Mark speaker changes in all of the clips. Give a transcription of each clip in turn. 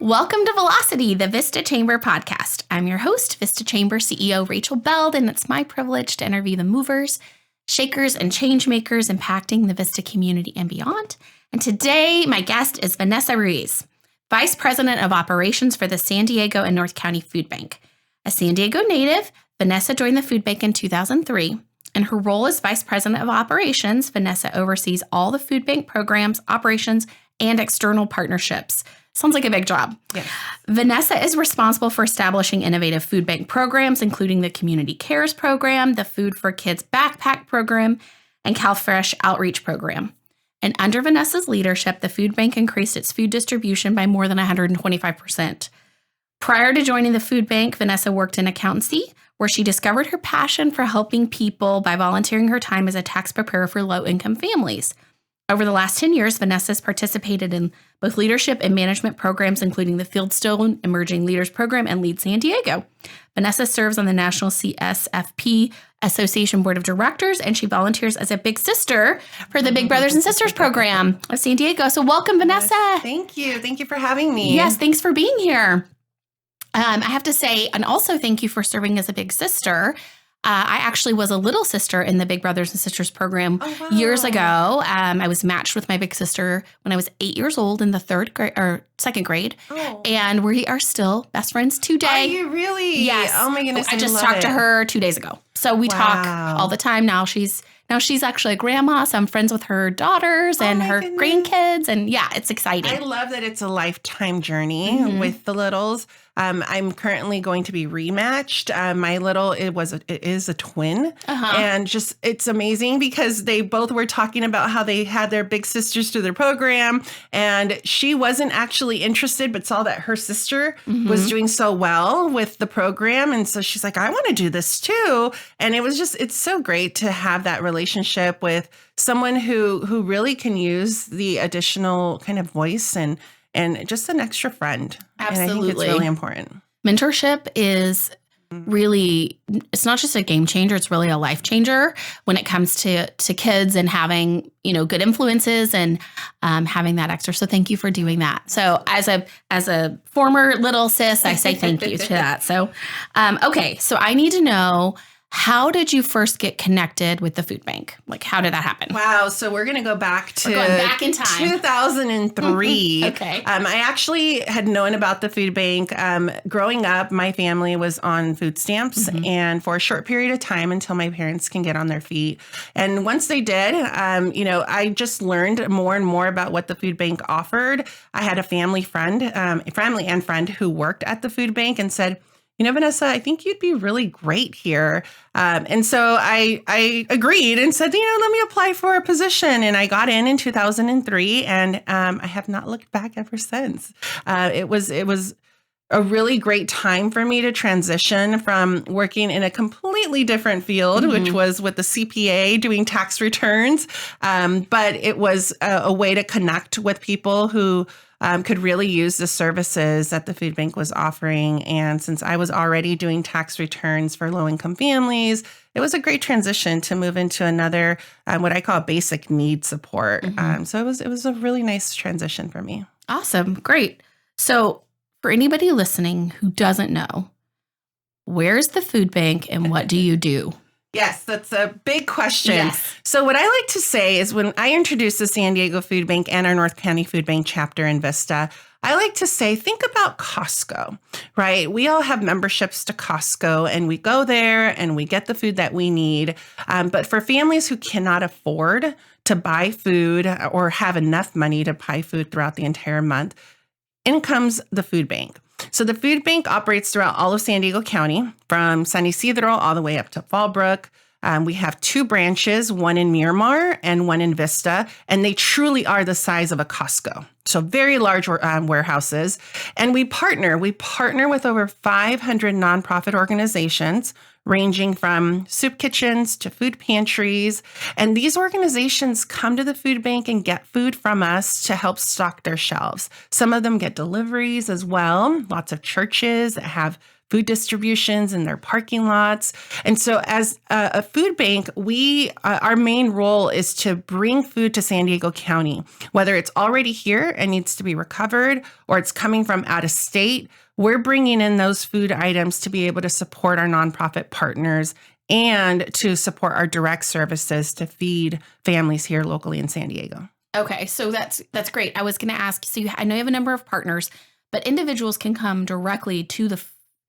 Speaker 1: Welcome to Velocity, the Vista Chamber podcast. I'm your host, Vista Chamber CEO Rachel Beld, and it's my privilege to interview the movers, shakers, and change makers impacting the Vista community and beyond. And today, my guest is Vanessa Ruiz, Vice President of Operations for the San Diego and North County Food Bank. A San Diego native, Vanessa joined the food bank in 2003. In her role as Vice President of Operations, Vanessa oversees all the food bank programs, operations, and external partnerships. Sounds like a big job.
Speaker 2: Yes.
Speaker 1: Vanessa is responsible for establishing innovative food bank programs, including the Community Cares program, the Food for Kids Backpack program, and CalFresh Outreach program. And under Vanessa's leadership, the food bank increased its food distribution by more than 125%. Prior to joining the food bank, Vanessa worked in accountancy, where she discovered her passion for helping people by volunteering her time as a tax preparer for low-income families. Over the last 10 years, Vanessa has participated in both leadership and management programs, including the Fieldstone Emerging Leaders Program and Lead San Diego. Vanessa serves on the National CSFP Association Board of Directors, and she volunteers as a big sister for the Big Brothers and Sisters program of San Diego. So welcome, Vanessa.
Speaker 2: Yes, thank you. Thank you for having me.
Speaker 1: Yes, thanks for being here. I have to say, and also thank you for serving as a big sister. I actually was a little sister in the Big Brothers and Sisters program years ago. I was matched with my big sister when I was 8 years old in the second grade. Oh. And we are still best friends today.
Speaker 2: Are you really?
Speaker 1: Yes.
Speaker 2: Oh my goodness.
Speaker 1: I just talked to her 2 days ago. So we talk all the time now. She's actually a grandma, so I'm friends with her daughters and her grandkids. And yeah, it's exciting.
Speaker 2: I love that it's a lifetime journey with the littles. I'm currently going to be rematched. My little, it is a twin. And just, it's amazing because they both were talking about how they had their big sisters through their program. And she wasn't actually interested, but saw that her sister was doing so well with the program. And so she's like, I want to do this too. And it's so great to have that relationship with someone who really can use the additional kind of voice and just an extra friend.
Speaker 1: Absolutely.
Speaker 2: And I think it's really important.
Speaker 1: Mentorship is really, it's not just a game changer, it's really a life changer when it comes to kids and having, good influences and having that extra. So thank you for doing that. So as a former little sis, I say thank you to that. So, okay. So I need to know, how did you first get connected with the food bank? Like, how did that happen?
Speaker 2: Wow. So we're going to go back to
Speaker 1: we're going back in time.
Speaker 2: 2003.
Speaker 1: Okay.
Speaker 2: I actually had known about the food bank. Growing up, my family was on food stamps and for a short period of time until my parents can get on their feet. And once they did, I just learned more and more about what the food bank offered. I had a family and friend who worked at the food bank and said, Vanessa, I think you'd be really great here. And so I agreed and said, let me apply for a position. And I got in 2003 and I have not looked back ever since. It was a really great time for me to transition from working in a completely different field, which was with the CPA doing tax returns. But it was a way to connect with people who could really use the services that the food bank was offering. And since I was already doing tax returns for low-income families, it was a great transition to move into another, what I call basic need support. So it was a really nice transition for me.
Speaker 1: Awesome. Great. So for anybody listening who doesn't know, where's the food bank and what do you do?
Speaker 2: Yes, that's a big question.
Speaker 1: Yes.
Speaker 2: So what I like to say is when I introduce the San Diego Food Bank and our North County Food Bank chapter in Vista, I like to say, think about Costco, right? We all have memberships to Costco and we go there and we get the food that we need. But for families who cannot afford to buy food or have enough money to buy food throughout the entire month, in comes the food bank. So the food bank operates throughout all of San Diego County, from San Ysidro all the way up to Fallbrook. We have 2 branches, one in Miramar and one in Vista, and they truly are the size of a Costco. So very large warehouses. And we partner with over 500 nonprofit organizations, ranging from soup kitchens to food pantries. And these organizations come to the food bank and get food from us to help stock their shelves. Some of them get deliveries as well. Lots of churches that have food distributions in their parking lots. And so as a food bank, our main role is to bring food to San Diego County, whether it's already here and needs to be recovered or it's coming from out of state. We're bringing in those food items to be able to support our nonprofit partners and to support our direct services to feed families here locally in San Diego.
Speaker 1: Okay, so that's great. I was going to ask, so I know you have a number of partners, but individuals can come directly to the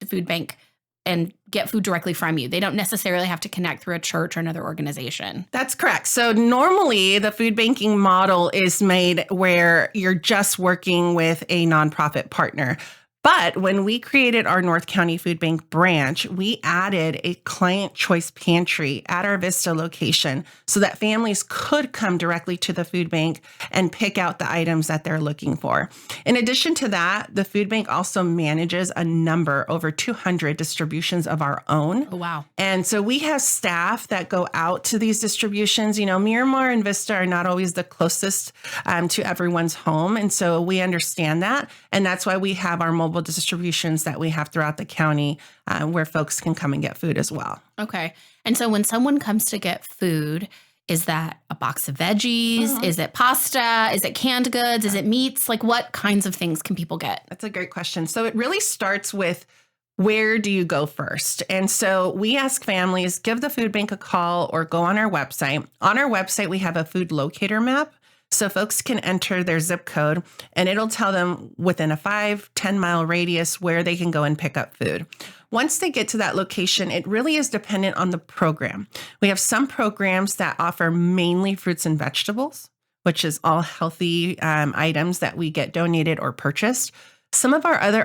Speaker 1: food bank and get food directly from you. They don't necessarily have to connect through a church or another organization.
Speaker 2: That's correct. So normally the food banking model is made where you're just working with a nonprofit partner. But when we created our North County Food Bank branch, we added a client choice pantry at our Vista location so that families could come directly to the food bank and pick out the items that they're looking for. In addition to that, the food bank also manages over 200 distributions of our own.
Speaker 1: Oh, wow.
Speaker 2: And so we have staff that go out to these distributions. You know, Miramar and Vista are not always the closest to everyone's home. And so we understand that. And that's why we have our mobile distributions that we have throughout the county where folks can come and get food as well.
Speaker 1: Okay. And so when someone comes to get food, is that a box of veggies? Uh-huh. Is it pasta? Is it canned goods? Is it meats? Like what kinds of things can people get?
Speaker 2: That's a great question. So it really starts with where do you go first? And so we ask families, give the food bank a call or go on our website. On our website, we have a food locator map. So folks can enter their zip code and it'll tell them within a 5-10 mile radius where they can go and pick up food. Once they get to that location, it really is dependent on the program. We have some programs that offer mainly fruits and vegetables, which is all healthy items that we get donated or purchased. Some of our other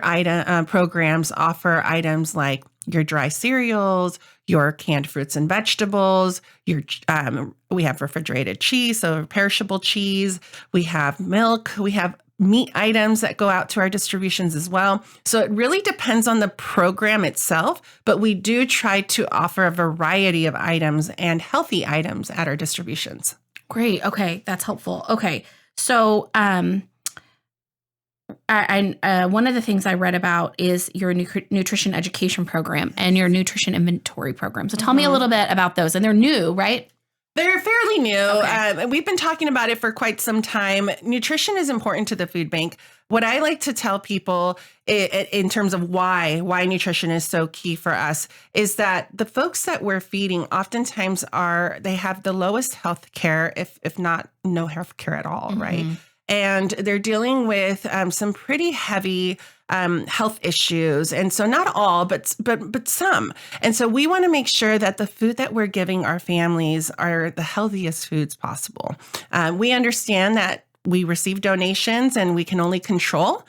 Speaker 2: programs offer items like your dry cereals, your canned fruits and vegetables, we have refrigerated cheese, so perishable cheese, we have milk, we have meat items that go out to our distributions as well. So it really depends on the program itself, but we do try to offer a variety of items and healthy items at our distributions.
Speaker 1: Great. Okay. That's helpful. Okay. So, one of the things I read about is your nutrition education program and your nutrition inventory program. So tell me a little bit about those. And they're new, right?
Speaker 2: They're fairly new.
Speaker 1: Okay.
Speaker 2: We've been talking about it for quite some time. Nutrition is important to the food bank. What I like to tell people in terms of why nutrition is so key for us is that the folks that we're feeding oftentimes they have the lowest health care, if not no health care at all, right? And they're dealing with some pretty heavy health issues. And so not all, but some. And so we want to make sure that the food that we're giving our families are the healthiest foods possible. We understand that we receive donations and we can only control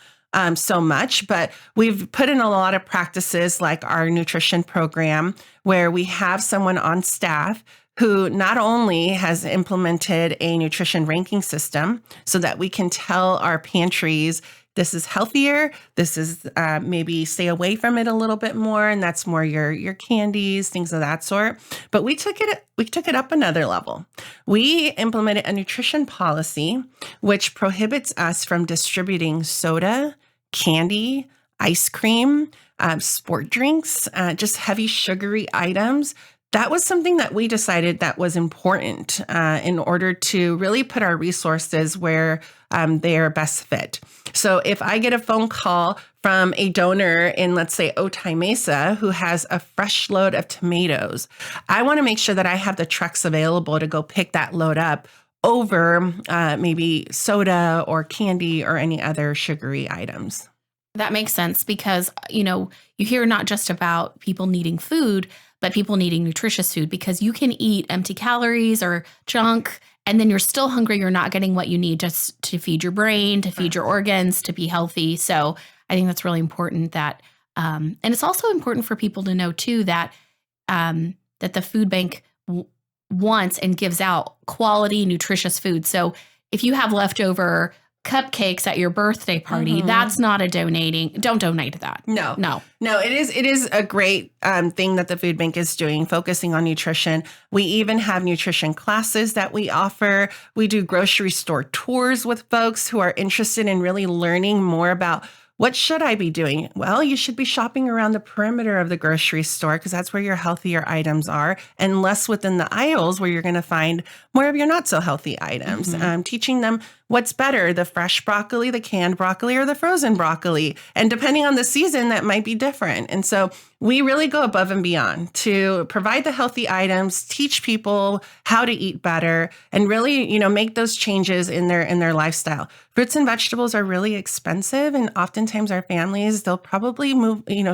Speaker 2: so much, but we've put in a lot of practices like our nutrition program where we have someone on staff who not only has implemented a nutrition ranking system so that we can tell our pantries, this is healthier, this is maybe stay away from it a little bit more, and that's more your candies, things of that sort. But we took it up another level. We implemented a nutrition policy which prohibits us from distributing soda, candy, ice cream, sport drinks, just heavy sugary items. That was something that we decided that was important in order to really put our resources where they are best fit. So if I get a phone call from a donor in, let's say, Otay Mesa, who has a fresh load of tomatoes, I want to make sure that I have the trucks available to go pick that load up over maybe soda or candy or any other sugary items.
Speaker 1: That makes sense because, you hear not just about people needing food, but people needing nutritious food because you can eat empty calories or junk and then you're still hungry. You're not getting what you need just to feed your brain, to feed your organs, to be healthy. So I think that's really important that, and it's also important for people to know too, that, that the food bank wants and gives out quality, nutritious food. So if you have leftover cupcakes at your birthday party, that's not don't donate to that.
Speaker 2: No, it is a great thing that the food bank is doing, focusing on nutrition. We even have nutrition classes that we offer. We do grocery store tours with folks who are interested in really learning more about What should I be doing? Well, you should be shopping around the perimeter of the grocery store because that's where your healthier items are, and less within the aisles where you're going to find more of your not so healthy items. Teaching them what's better, the fresh broccoli, the canned broccoli, or the frozen broccoli. And depending on the season, that might be different. And so we really go above and beyond to provide the healthy items, teach people how to eat better, and really, make those changes in their lifestyle. Fruits and vegetables are really expensive, and oftentimes our families, they'll probably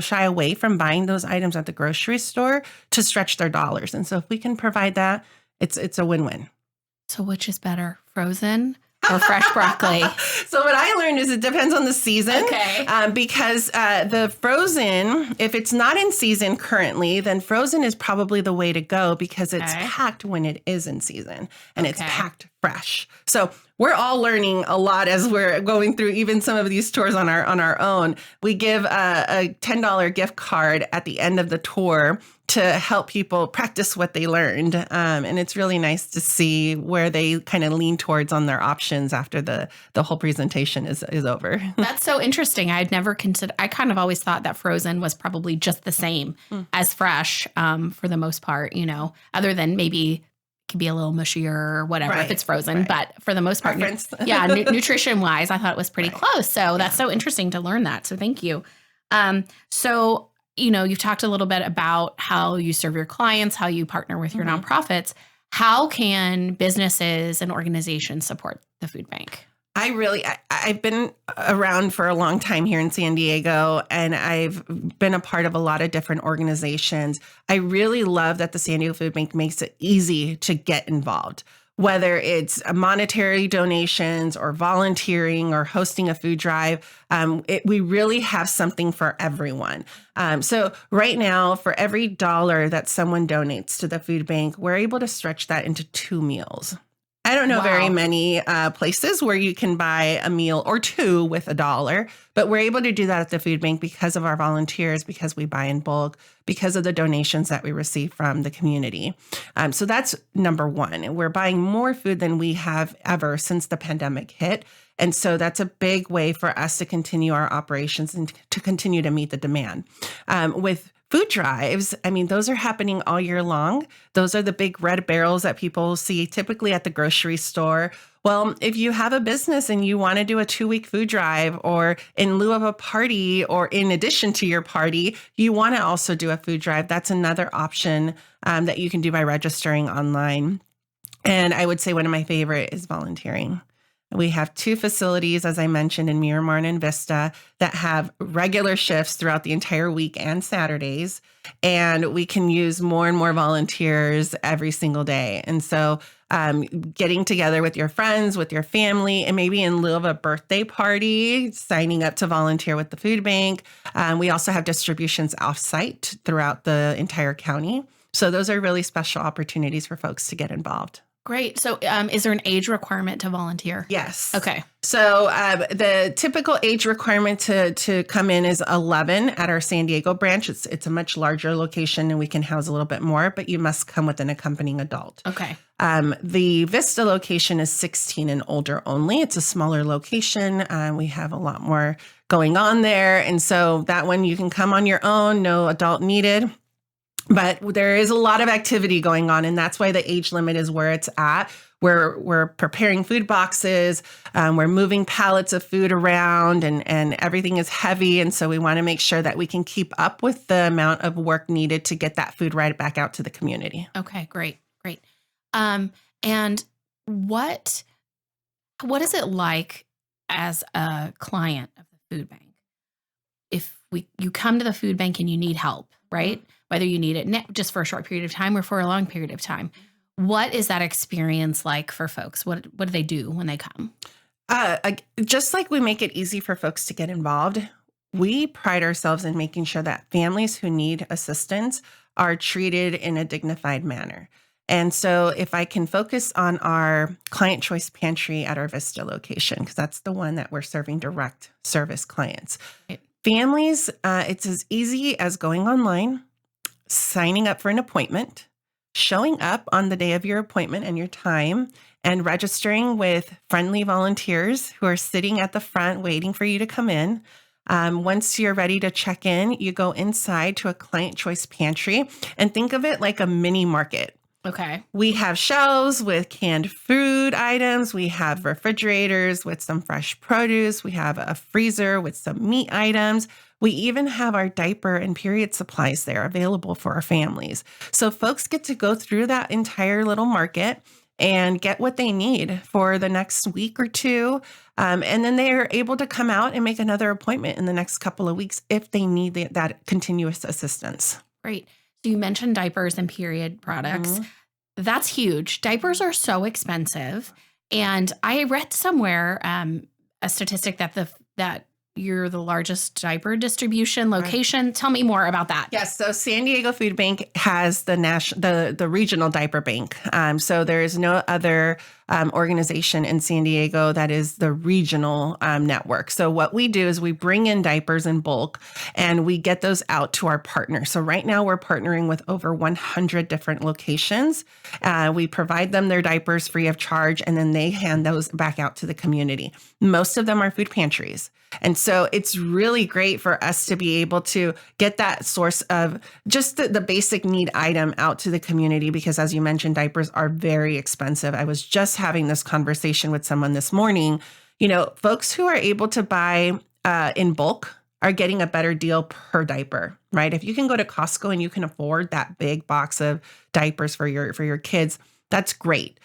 Speaker 2: shy away from buying those items at the grocery store to stretch their dollars. And so if we can provide that, it's a win-win.
Speaker 1: So which is better, frozen or fresh broccoli?
Speaker 2: So what I learned is it depends on the season.
Speaker 1: Okay.
Speaker 2: Because the frozen, if it's not in season currently, then frozen is probably the way to go because it's packed when it is in season and it's packed fresh. So we're all learning a lot as we're going through even some of these tours on our own. We give a $10 gift card at the end of the tour to help people practice what they learned. And it's really nice to see where they kind of lean towards on their options after the whole presentation is over.
Speaker 1: That's so interesting. I'd never considered, I kind of always thought that frozen was probably just the same as fresh for the most part, other than maybe could be a little mushier or whatever if it's frozen. But for the most part, nutrition wise, I thought it was pretty close. So that's so interesting to learn that. So thank you. So, you've talked a little bit about how you serve your clients, how you partner with your nonprofits. How can businesses and organizations support the food bank?
Speaker 2: I've been around for a long time here in San Diego, and I've been a part of a lot of different organizations. I really love that the San Diego Food Bank makes it easy to get involved, whether it's monetary donations or volunteering or hosting a food drive. We really have something for everyone. So right now, for every $1 that someone donates to the food bank, we're able to stretch that into 2 meals. I don't know very many places where you can buy a meal or 2 with $1, but we're able to do that at the food bank because of our volunteers, because we buy in bulk, because of the donations that we receive from the community. So that's number one. And we're buying more food than we have ever since the pandemic hit. And so that's a big way for us to continue our operations and to continue to meet the demand. With food drives, those are happening all year long. Those are the big red barrels that people see typically at the grocery store. Well, if you have a business and you want to do a 2-week food drive, or in lieu of a party or in addition to your party, you want to also do a food drive, that's another option that you can do by registering online. And I would say one of my favorite is volunteering. We have 2 facilities, as I mentioned, in Miramar and in Vista, that have regular shifts throughout the entire week and Saturdays. And we can use more and more volunteers every single day. And so getting together with your friends, with your family, and maybe in lieu of a birthday party, signing up to volunteer with the food bank. We also have distributions off-site throughout the entire county. So those are really special opportunities for folks to get involved.
Speaker 1: Great. So is there an age requirement to volunteer?
Speaker 2: Yes.
Speaker 1: Okay.
Speaker 2: So the typical age requirement to come in is 11 at our San Diego branch. It's a much larger location and we can house a little bit more, but you must come with an accompanying adult.
Speaker 1: Okay.
Speaker 2: The Vista location is 16 and older only. It's a smaller location. We have a lot more going on there. And so that one you can come on your own, no adult needed. But there is a lot of activity going on, and that's why the age limit is where it's at. We're preparing food boxes, we're moving pallets of food around, and everything is heavy. And so we want to make sure that we can keep up with the amount of work needed to get that food right back out to the community.
Speaker 1: Okay, great. And what is it like as a client of the food bank? If you come to the food bank and you need help, right? Whether you need it just for a short period of time or for a long period of time. What is that experience like for folks? What do they do when they come?
Speaker 2: Just like we make it easy for folks to get involved, we pride ourselves in making sure that families who need assistance are treated in a dignified manner. And so if I can focus on our client choice pantry at our Vista location, because that's the one that we're serving direct service clients.
Speaker 1: Right.
Speaker 2: Families, it's as easy as going online, signing up for an appointment, showing up on the day of your appointment and your time, and registering with friendly volunteers who are sitting at the front waiting for you to come in. Once you're ready to check in, you go inside to a client choice pantry and think of it like a mini market.
Speaker 1: Okay.
Speaker 2: We have shelves with canned food items. We have refrigerators with some fresh produce. We have a freezer with some meat items. We even have our diaper and period supplies there available for our families. So folks get to go through that entire little market and get what they need for the next week or two. And then they are able to come out and make another appointment in the next couple of weeks if they need that continuous assistance.
Speaker 1: Great. So you mentioned diapers and period products.
Speaker 2: Mm-hmm.
Speaker 1: That's huge. Diapers are so expensive. And I read somewhere a statistic that you're the largest diaper distribution location. Right. Tell me more about that.
Speaker 2: Yes. So San Diego Food Bank has the regional diaper bank. So there is no other organization in San Diego that is the regional network. So what we do is we bring in diapers in bulk and we get those out to our partners. So right now we're partnering with over 100 different locations. We provide them their diapers free of charge, and then they hand those back out to the community. Most of them are food pantries. And so it's really great for us to be able to get that source of just the basic need item out to the community, because as you mentioned, diapers are very expensive. I was just having this conversation with someone this morning. You know, folks who are able to buy in bulk are getting a better deal per diaper, right? If you can go to Costco and you can afford that big box of diapers for your kids, that's great.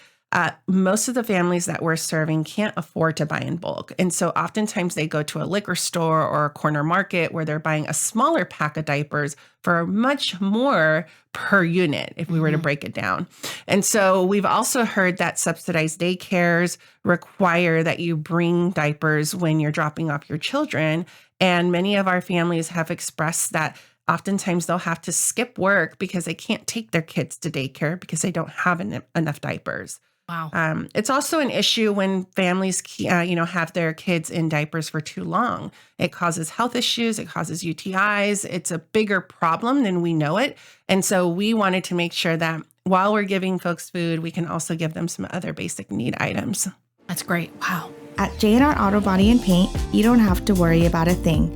Speaker 2: Most of the families that we're serving can't afford to buy in bulk. And so oftentimes they go to a liquor store or a corner market where they're buying a smaller pack of diapers for much more per unit, if we were to break it down. And so we've also heard that subsidized daycares require that you bring diapers when you're dropping off your children. And many of our families have expressed that oftentimes they'll have to skip work because they can't take their kids to daycare because they don't have enough diapers.
Speaker 1: Wow.
Speaker 2: It's also an issue when families, have their kids in diapers for too long. It causes health issues. It causes UTIs. It's a bigger problem than we know it. And so we wanted to make sure that while we're giving folks food, we can also give them some other basic need items.
Speaker 1: That's great. Wow.
Speaker 3: At J&R Auto Body and Paint, you don't have to worry about a thing.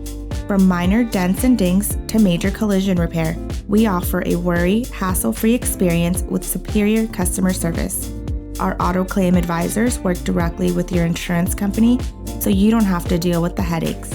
Speaker 3: From minor dents and dings to major collision repair, we offer a worry, hassle-free experience with superior customer service. Our auto claim advisors work directly with your insurance company, so you don't have to deal with the headaches.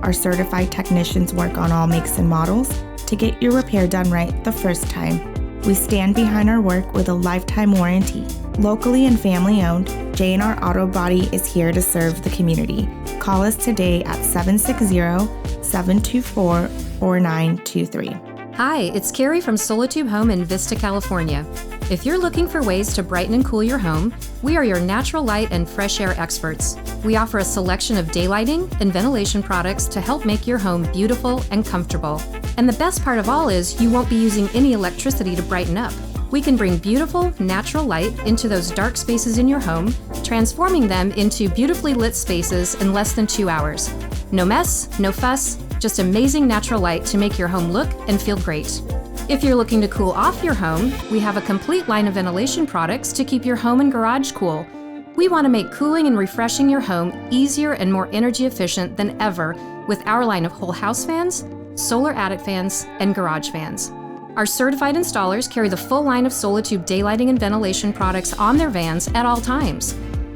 Speaker 3: Our certified technicians work on all makes and models to get your repair done right the first time. We stand behind our work with a lifetime warranty. Locally and family owned, J&R Auto Body is here to serve the community. Call us today at 760-724-4923.
Speaker 4: Hi, it's Carrie from Solatube Home in Vista, California. If you're looking for ways to brighten and cool your home, we are your natural light and fresh air experts. We offer a selection of daylighting and ventilation products to help make your home beautiful and comfortable. And the best part of all is you won't be using any electricity to brighten up. We can bring beautiful, natural light into those dark spaces in your home, transforming them into beautifully lit spaces in less than 2 hours. No mess, no fuss, just amazing natural light to make your home look and feel great. If you're looking to cool off your home, we have a complete line of ventilation products to keep your home and garage cool. We want to make cooling and refreshing your home easier and more energy efficient than ever with our line of whole house fans, solar attic fans, and garage fans. Our certified installers carry the full line of Solatube daylighting and ventilation products on their vans at all times.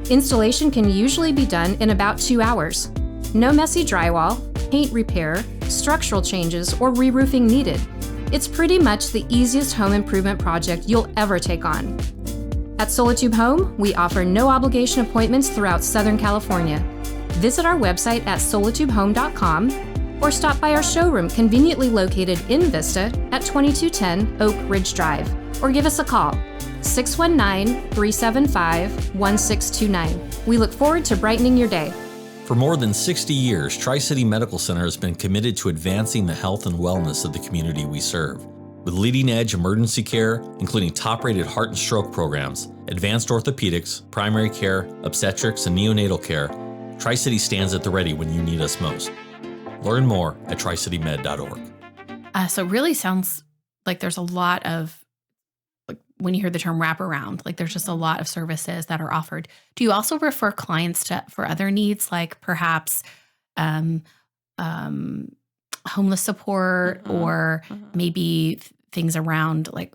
Speaker 4: Installation can usually be done in about 2 hours. No messy drywall, paint repair, structural changes, or re-roofing needed. It's pretty much the easiest home improvement project you'll ever take on. At Solatube Home, we offer no obligation appointments throughout Southern California. Visit our website at solatubehome.com or stop by our showroom conveniently located in Vista at 2210 Oak Ridge Drive, or give us a call, 619-375-1629. We look forward to brightening your day.
Speaker 5: For more than 60 years, Tri-City Medical Center has been committed to advancing the health and wellness of the community we serve. With leading-edge emergency care, including top-rated heart and stroke programs, advanced orthopedics, primary care, obstetrics, and neonatal care, Tri-City stands at the ready when you need us most. Learn more at tricitymed.org.
Speaker 1: So it really sounds like there's a lot of, when you hear the term wraparound, like there's just a lot of services that are offered. Do you also refer clients for other needs, like perhaps homeless support or maybe things around like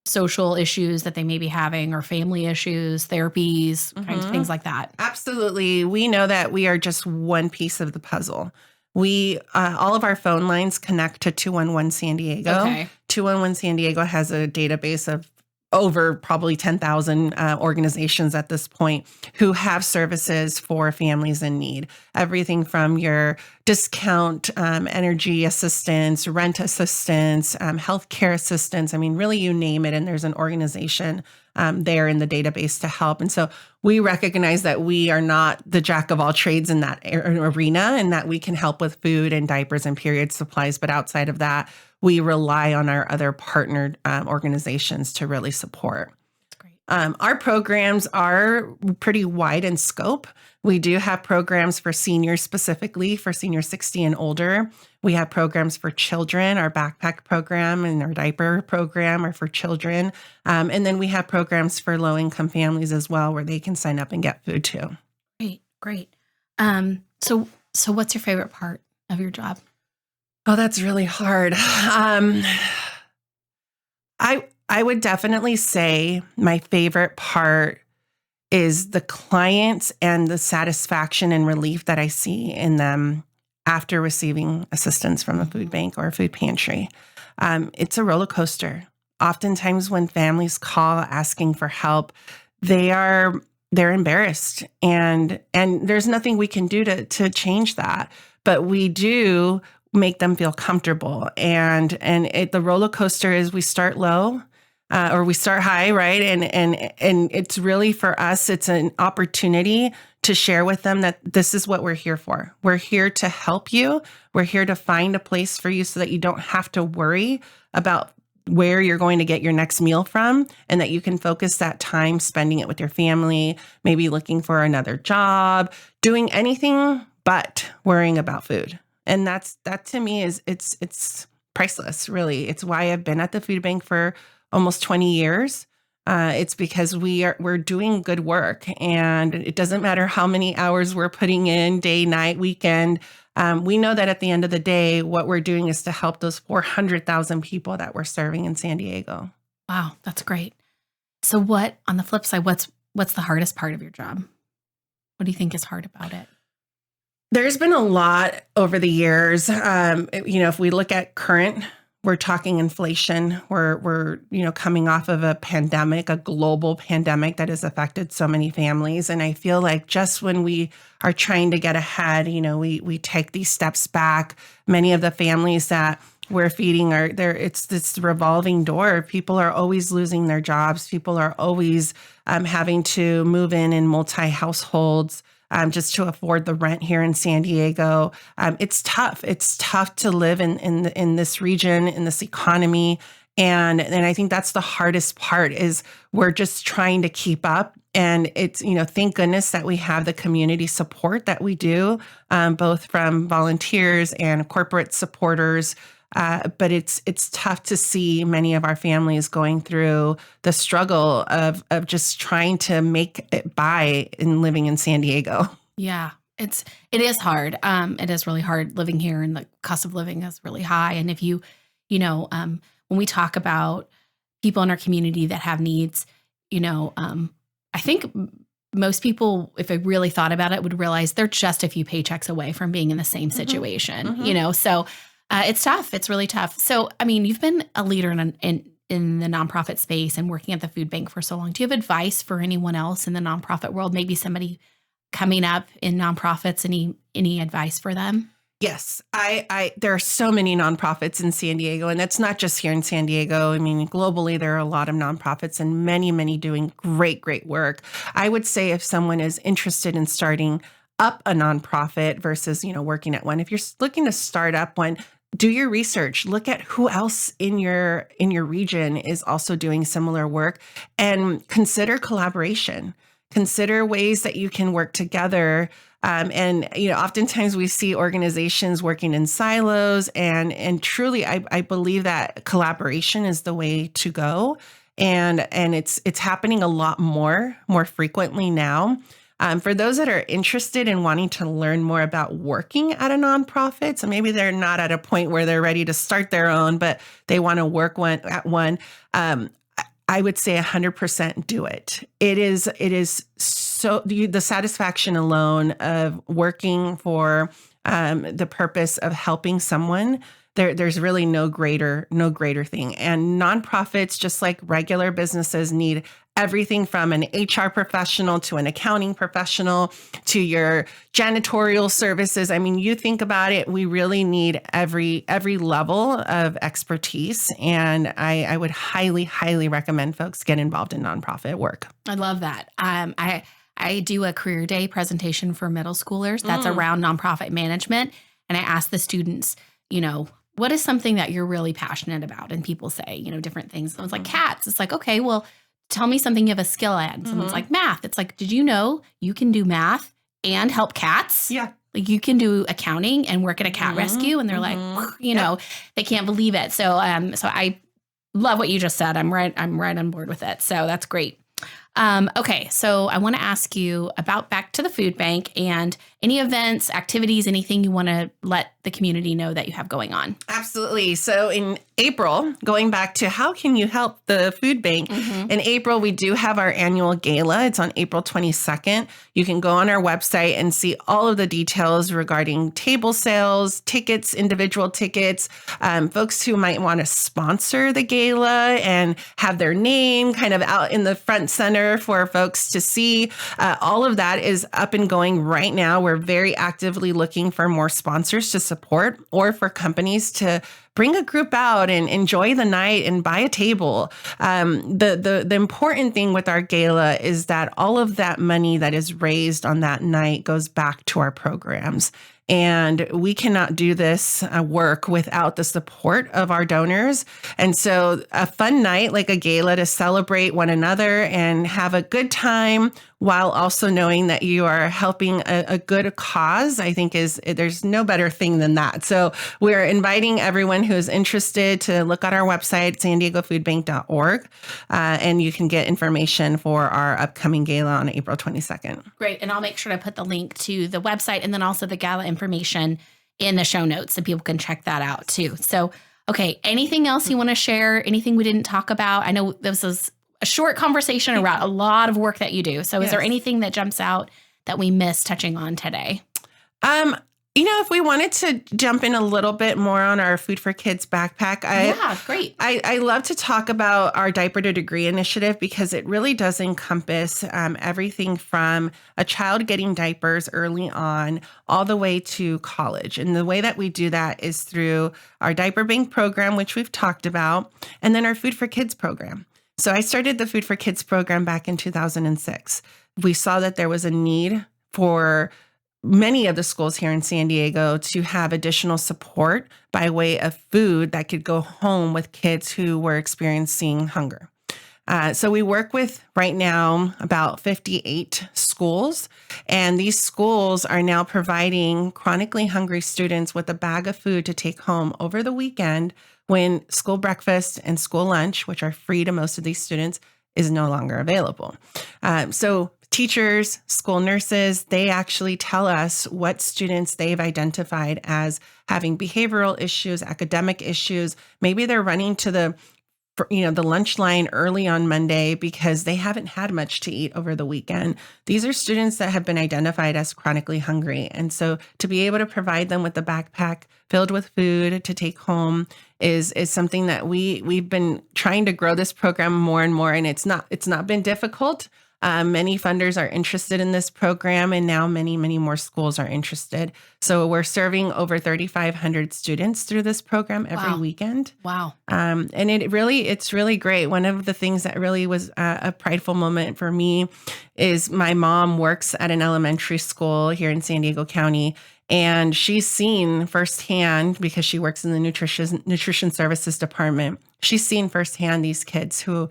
Speaker 1: social issues that they may be having or family issues, therapies, kinds of things like that.
Speaker 2: Absolutely. We know that we are just one piece of the puzzle. We all of our phone lines connect to 211 San Diego.
Speaker 1: Okay.
Speaker 2: 211 San Diego has a database of over probably 10,000 organizations at this point who have services for families in need. Everything from your discount energy assistance, rent assistance, healthcare assistance. I mean, really, you name it, and there's an organization there in the database to help. And so we recognize that we are not the jack of all trades in that arena, and that we can help with food and diapers and period supplies. But outside of that, we rely on our other partnered organizations to really support.
Speaker 1: That's great.
Speaker 2: Our programs are pretty wide in scope. We do have programs for seniors, specifically for seniors 60 and older. We have programs for children. Our backpack program and our diaper program are for children. And then we have programs for low-income families as well, where they can sign up and get food too.
Speaker 1: Great. So what's your favorite part of your job?
Speaker 2: Oh, that's really hard. I would definitely say my favorite part is the clients and the satisfaction and relief that I see in them after receiving assistance from a food bank or a food pantry. It's a roller coaster. Oftentimes when families call asking for help, they're embarrassed, and there's nothing we can do to change that. But we do make them feel comfortable. And the roller coaster is we start low or we start high, right? And it's really for us, it's an opportunity to share with them that this is what we're here for. We're here to help you. We're here to find a place for you so that you don't have to worry about where you're going to get your next meal from, and that you can focus that time spending it with your family, maybe looking for another job, doing anything but worrying about food. And that to me is it's priceless, really. It's why I've been at the food bank for almost 20 years. It's because we're doing good work, and it doesn't matter how many hours we're putting in, day, night, weekend. We know that at the end of the day, what we're doing is to help those 400,000 people that we're serving in San Diego.
Speaker 1: Wow, that's great. So on the flip side, what's the hardest part of your job? What do you think is hard about it?
Speaker 2: There's been a lot over the years. If we look at current, we're talking inflation. We're coming off of a pandemic, a global pandemic that has affected so many families. And I feel like just when we are trying to get ahead, we take these steps back. Many of the families that we're feeding it's this revolving door. People are always losing their jobs. People are always having to move in multi-households. Just to afford the rent here in San Diego. It's tough. It's tough to live in this region, in this economy. And I think that's the hardest part is we're just trying to keep up. And it's, thank goodness that we have the community support that we do, both from volunteers and corporate supporters. But it's tough to see many of our families going through the struggle of just trying to make it by in living in San Diego.
Speaker 1: Yeah, it is hard. It is really hard living here, and the cost of living is really high. And if when we talk about people in our community that have needs, I think most people, if they really thought about it, would realize they're just a few paychecks away from being in the same situation. So. It's tough. It's really tough. So, I mean, you've been a leader in the nonprofit space and working at the food bank for so long. Do you have advice for anyone else in the nonprofit world? Maybe somebody coming up in nonprofits. Any advice for them?
Speaker 2: Yes, there are so many nonprofits in San Diego, and that's not just here in San Diego. I mean, globally, there are a lot of nonprofits and many, many doing great work. I would say if someone is interested in starting up a nonprofit versus, working at one, if you're looking to start up one, do your research. Look at who else in your region is also doing similar work, and consider collaboration. Consider ways that you can work together. Oftentimes we see organizations working in silos, and truly, I believe that collaboration is the way to go. And it's happening a lot more frequently now. For those that are interested in wanting to learn more about working at a nonprofit, so maybe they're not at a point where they're ready to start their own, but they want to work at one, I would say 100% do it. It is so the satisfaction alone of working for the purpose of helping someone. There's really no greater thing. And nonprofits, just like regular businesses, need everything from an HR professional to an accounting professional to your janitorial services. I mean, you think about it, we really need every level of expertise. And I would highly, highly recommend folks get involved in nonprofit work.
Speaker 1: I love that. I do a career day presentation for middle schoolers that's around nonprofit management. And I ask the students, what is something that you're really passionate about? And people say, different things. Someone's like cats. It's like, okay, well, tell me something you have a skill at. And someone's like math. It's like, did you know you can do math and help cats?
Speaker 2: Yeah.
Speaker 1: Like you can do accounting and work at a cat rescue. And they're like, they can't believe it. So I love what you just said. I'm right on board with it. So that's great. Okay, so I want to ask you about back to the food bank and any events, activities, anything you want to let the community know that you have going on.
Speaker 2: Absolutely. So in April, going back to how can you help the food bank, in April, we do have our annual gala. It's on April 22nd. You can go on our website and see all of the details regarding table sales, tickets, individual tickets, folks who might want to sponsor the gala and have their name kind of out in the front center for folks to see. All of that is up and going right now. We're very actively looking for more sponsors to support or for companies to bring a group out and enjoy the night and buy a table. The important thing with our gala is that all of that money that is raised on that night goes back to our programs. And we cannot do this work without the support of our donors. And so a fun night like a gala to celebrate one another and have a good time while also knowing that you are helping a good cause, I think there's no better thing than that. So we're inviting everyone who's interested to look at our website, sandiegofoodbank.org, and you can get information for our upcoming gala on April 22nd.
Speaker 1: Great. And I'll make sure to put the link to the website and then also the gala information in the show notes so people can check that out too. So, okay, anything else you want to share? Anything we didn't talk about? I know this was a short conversation around a lot of work that you do. So is there anything that jumps out that we missed touching on today?
Speaker 2: If we wanted to jump in a little bit more on our Food for Kids backpack,
Speaker 1: Great.
Speaker 2: I love to talk about our Diaper to Degree initiative because it really does encompass everything from a child getting diapers early on all the way to college. And the way that we do that is through our Diaper Bank program, which we've talked about, and then our Food for Kids program. So I started the Food for Kids program back in 2006. We saw that there was a need for many of the schools here in San Diego to have additional support by way of food that could go home with kids who were experiencing hunger. So we work with right now about 58 schools, and these schools are now providing chronically hungry students with a bag of food to take home over the weekend when school breakfast and school lunch, which are free to most of these students, is no longer available. So teachers, school nurses, they actually tell us what students they've identified as having behavioral issues, academic issues. Maybe they're running to the lunch line early on Monday because they haven't had much to eat over the weekend. These are students that have been identified as chronically hungry. And so to be able to provide them with a backpack filled with food to take home is something that we've been trying to grow this program more and more. And it's not been difficult. Many funders are interested in this program, and now many, many more schools are interested. So we're serving over 3,500 students through this program every weekend.
Speaker 1: Wow.
Speaker 2: And it's really great. One of the things that really was a prideful moment for me is my mom works at an elementary school here in San Diego County, and she's seen firsthand, because she works in the nutrition services department, she's seen firsthand these kids who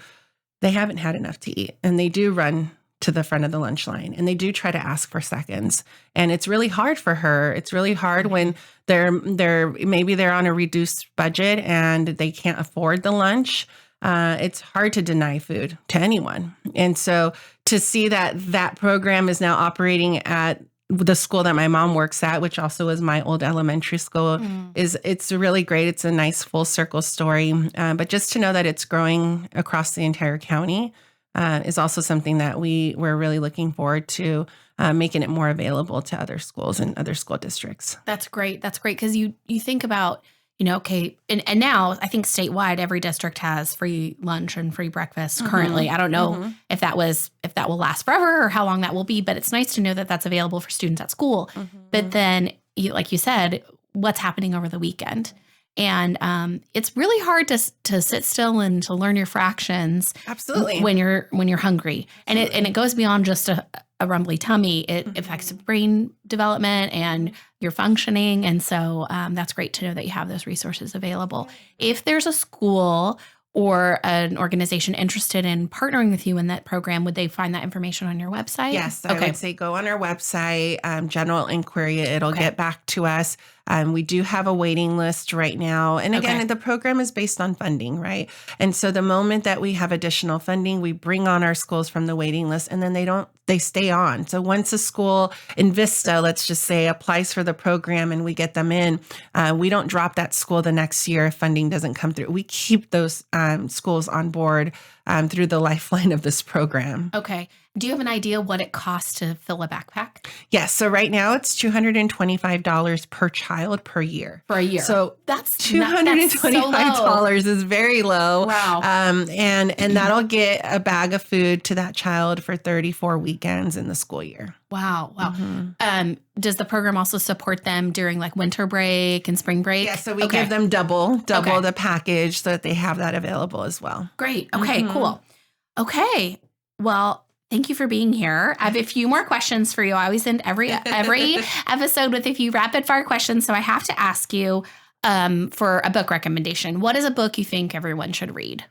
Speaker 2: they haven't had enough to eat, and they do run to the front of the lunch line, and they do try to ask for seconds. And it's really hard for her. It's really hard when maybe they're on a reduced budget and they can't afford the lunch. It's hard to deny food to anyone. And so to see that that program is now operating at the school that my mom works at, which also is my old elementary school, it's really great. It's a nice full circle story. But just to know that it's growing across the entire county is also something that we're really looking forward to making it more available to other schools and other school districts.
Speaker 1: That's great. That's great. Because you think about, okay, and now I think statewide, every district has free lunch and free breakfast currently. I don't know if that will last forever or how long that will be, but it's nice to know that that's available for students at school. But then, like you said, what's happening over the weekend? And it's really hard to sit still and to learn your fractions.
Speaker 2: Absolutely.
Speaker 1: When you're hungry, and it goes beyond just a rumbly tummy. It affects brain development and your functioning. And so that's great to know that you have those resources available. If there's a school or an organization interested in partnering with you in that program, would they find that information on your website?
Speaker 2: Yes, I would say go on our website, general inquiry. It'll get back to us. We do have a waiting list right now. And again, the program is based on funding, right? And so the moment that we have additional funding, we bring on our schools from the waiting list, and then they stay on. So once a school in Vista, let's just say, applies for the program and we get them in, we don't drop that school the next year if funding doesn't come through. We keep those schools on board through the lifeline of this program.
Speaker 1: Okay. Do you have an idea what it costs to fill a backpack?
Speaker 2: Yes. So right now it's $225 per child per year.
Speaker 1: For a year.
Speaker 2: So
Speaker 1: that's
Speaker 2: $225 is very low.
Speaker 1: Wow.
Speaker 2: And that'll get a bag of food to that child for 34 weekends in the school year.
Speaker 1: Wow. Does the program also support them during like winter break and spring break?
Speaker 2: Yeah, so we give them double the package so that they have that available as well.
Speaker 1: Great. Okay, cool. Okay. Well, thank you for being here. I have a few more questions for you. I always end every episode with a few rapid fire questions. So I have to ask you for a book recommendation. What is a book you think everyone should read?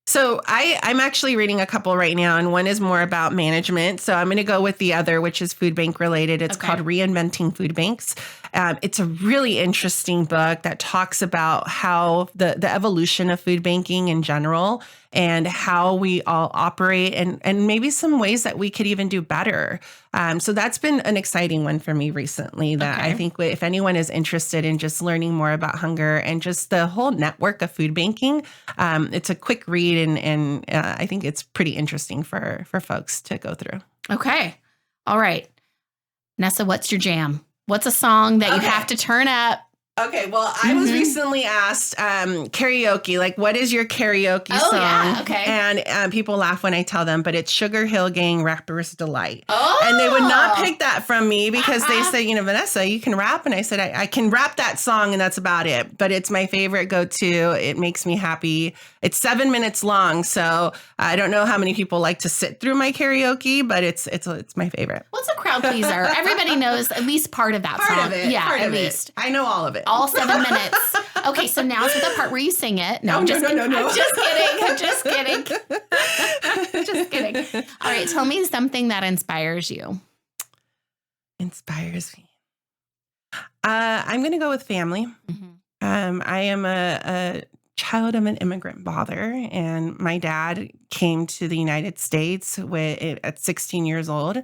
Speaker 2: So I'm actually reading a couple right now, and one is more about management. So I'm going to go with the other, which is food bank related. It's called Reinventing Food Banks. It's a really interesting book that talks about how the evolution of food banking in general and how we all operate and maybe some ways that we could even do better. So that's been an exciting one for me recently that I think if anyone is interested in just learning more about hunger and just the whole network of food banking, it's a quick read and I think it's pretty interesting for folks to go through. Okay.
Speaker 1: All right. Nessa, what's your jam? What's a song that you have to turn up?
Speaker 2: Okay, well, I was recently asked karaoke, like, what is your karaoke song?
Speaker 1: Yeah, okay.
Speaker 2: And people laugh when I tell them, but it's Sugar Hill Gang, Rapper's Delight. Oh! And they would not pick that from me because they said, Vanessa, you can rap. And I said, I can rap that song and that's about it. But it's my favorite go-to. It makes me happy. It's 7 minutes long, so I don't know how many people like to sit through my karaoke, but it's my favorite.
Speaker 1: What's a crowd pleaser? Everybody knows at least part of that song.
Speaker 2: Part of it.
Speaker 1: Yeah,
Speaker 2: at
Speaker 1: least.
Speaker 2: I know all of it.
Speaker 1: All 7 minutes. Okay, so now's the part where you sing it. No, I'm just kidding. I'm just kidding. Just kidding. All right, tell me something that inspires you.
Speaker 2: Inspires me. I'm going to go with family. I am a child of an immigrant father, and my dad came to the United States at 16 years old.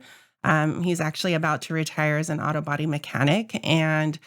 Speaker 2: He's actually about to retire as an auto body mechanic, and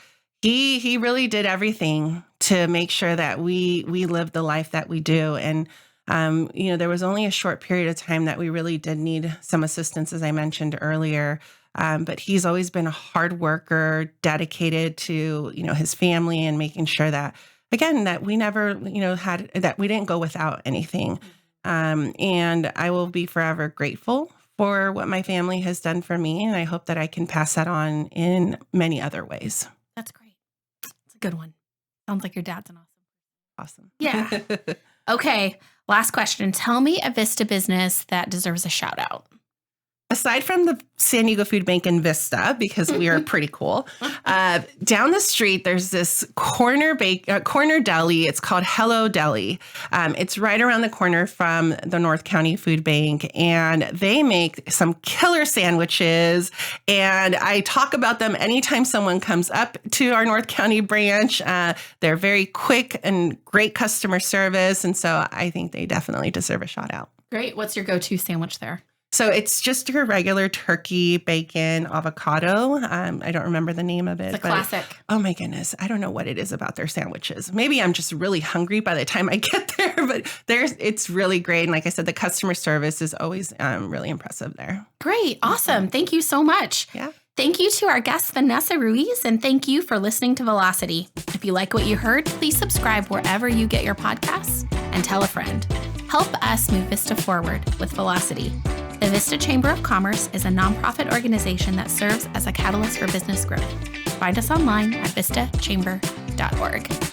Speaker 2: he really did everything to make sure that we live the life that we do. And there was only a short period of time that we really did need some assistance, as I mentioned earlier. But he's always been a hard worker, dedicated to his family and making sure that, again, that we never that we didn't go without anything. And I will be forever grateful for what my family has done for me, and I hope that I can pass that on in many other ways.
Speaker 1: That's great. It's a good one. Sounds like your dad's an
Speaker 2: awesome.
Speaker 1: Yeah. Okay. Last question. Tell me a Vista business that deserves a shout out.
Speaker 2: Aside from the San Diego Food Bank in Vista, because we are pretty cool, down the street, there's this corner deli. It's called Hello Deli. It's right around the corner from the North County Food Bank, and they make some killer sandwiches. And I talk about them anytime someone comes up to our North County branch. They're very quick and great customer service. And so I think they definitely deserve a shout out.
Speaker 1: Great. What's your go-to sandwich there?
Speaker 2: So it's just your regular turkey, bacon, avocado. I don't remember the name of it.
Speaker 1: It's a classic.
Speaker 2: Oh my goodness. I don't know what it is about their sandwiches. Maybe I'm just really hungry by the time I get there, but it's really great. And like I said, the customer service is always really impressive there.
Speaker 1: Great. Awesome. Thank you so much.
Speaker 2: Yeah.
Speaker 1: Thank you to our guest, Vanessa Ruiz, and thank you for listening to Velocity. If you like what you heard, please subscribe wherever you get your podcasts and tell a friend. Help us move Vista forward with Velocity. The Vista Chamber of Commerce is a nonprofit organization that serves as a catalyst for business growth. Find us online at vistachamber.org.